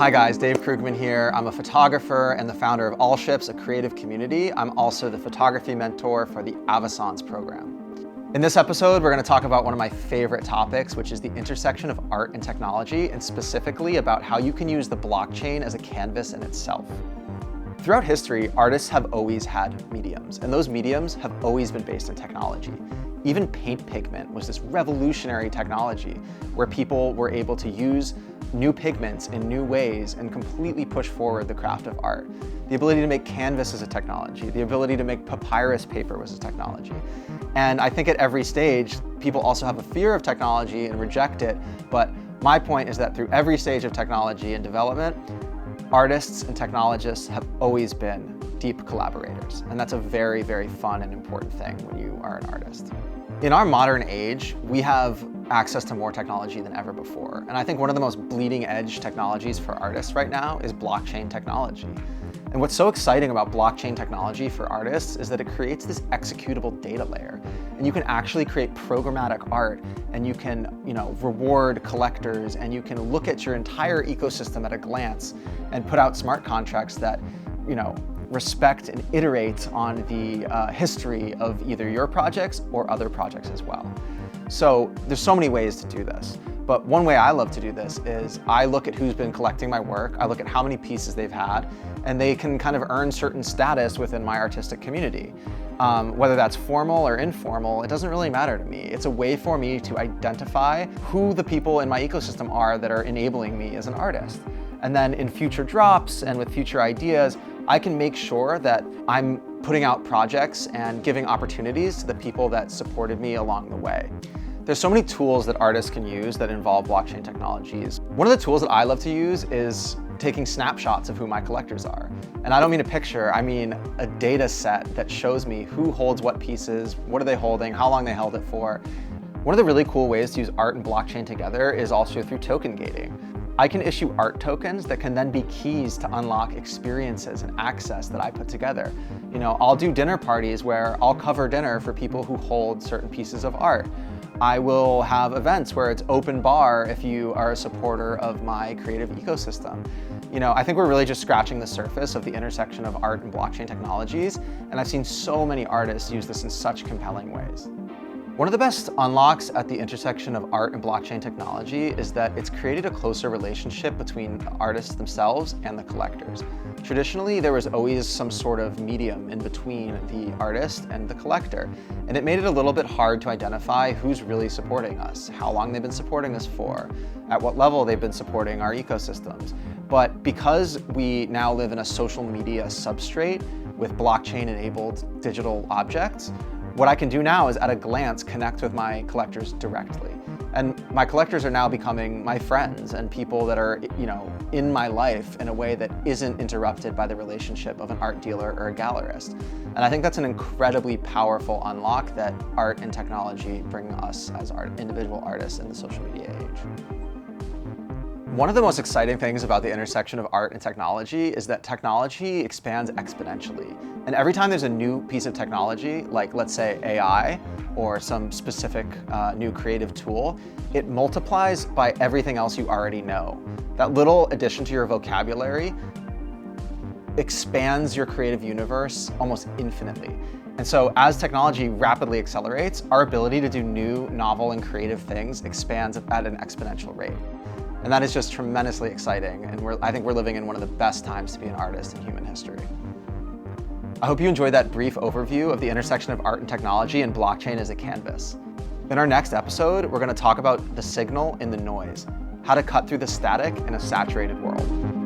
Hi guys, Dave Krugman here. I'm a photographer and the founder of ALLSHIPS, a creative community. I'm also the photography mentor for the Avaissance program. In this episode, we're going to talk about one of my favorite topics, which is the intersection of art and technology, and specifically about how you can use the blockchain as a canvas in itself. Throughout history, artists have always had mediums, and those mediums have always been based in technology. Even paint pigment was this revolutionary technology where people were able to use new pigments in new ways and completely push forward the craft of art. The ability to make canvas is a technology. The ability to make papyrus paper was a technology. And I think at every stage, people also have a fear of technology and reject it. But my point is that through every stage of technology and development, artists and technologists have always been deep collaborators. And that's a very, very fun and important thing when you are an artist. In our modern age, we have access to more technology than ever before. And I think one of the most bleeding edge technologies for artists right now is blockchain technology. And what's so exciting about blockchain technology for artists is that it creates this executable data layer. And you can actually create programmatic art, and you can, reward collectors, and you can look at your entire ecosystem at a glance and put out smart contracts that, respect and iterate on the history of either your projects or other projects as well. So there's so many ways to do this, but one way I love to do this is I look at who's been collecting my work, I look at how many pieces they've had, and they can kind of earn certain status within my artistic community. Whether that's formal or informal, it doesn't really matter to me. It's a way for me to identify who the people in my ecosystem are that are enabling me as an artist. And then in future drops and with future ideas, I can make sure that I'm putting out projects and giving opportunities to the people that supported me along the way. There's so many tools that artists can use that involve blockchain technologies. One of the tools that I love to use is taking snapshots of who my collectors are. And I don't mean a picture, I mean a data set that shows me who holds what pieces, what are they holding, how long they held it for. One of the really cool ways to use art and blockchain together is also through token gating. I can issue art tokens that can then be keys to unlock experiences and access that I put together. I'll do dinner parties where I'll cover dinner for people who hold certain pieces of art. I will have events where it's open bar if you are a supporter of my creative ecosystem. I think we're really just scratching the surface of the intersection of art and blockchain technologies, and I've seen so many artists use this in such compelling ways. One of the best unlocks at the intersection of art and blockchain technology is that it's created a closer relationship between the artists themselves and the collectors. Traditionally, there was always some sort of medium in between the artist and the collector, and it made it a little bit hard to identify who's really supporting us, how long they've been supporting us for, at what level they've been supporting our ecosystems. But because we now live in a social media substrate with blockchain-enabled digital objects, what I can do now is at a glance connect with my collectors directly. And my collectors are now becoming my friends and people that are, in my life in a way that isn't interrupted by the relationship of an art dealer or a gallerist. And I think that's an incredibly powerful unlock that art and technology bring us as individual artists in the social media age. One of the most exciting things about the intersection of art and technology is that technology expands exponentially. And every time there's a new piece of technology, like let's say AI or some specific new creative tool, it multiplies by everything else you already know. That little addition to your vocabulary expands your creative universe almost infinitely. And so as technology rapidly accelerates, our ability to do new, novel, and creative things expands at an exponential rate. And that is just tremendously exciting, and I think we're living in one of the best times to be an artist in human history. I hope you enjoyed that brief overview of the intersection of art and technology and blockchain as a canvas. In our next episode, we're going to talk about the signal in the noise, how to cut through the static in a saturated world.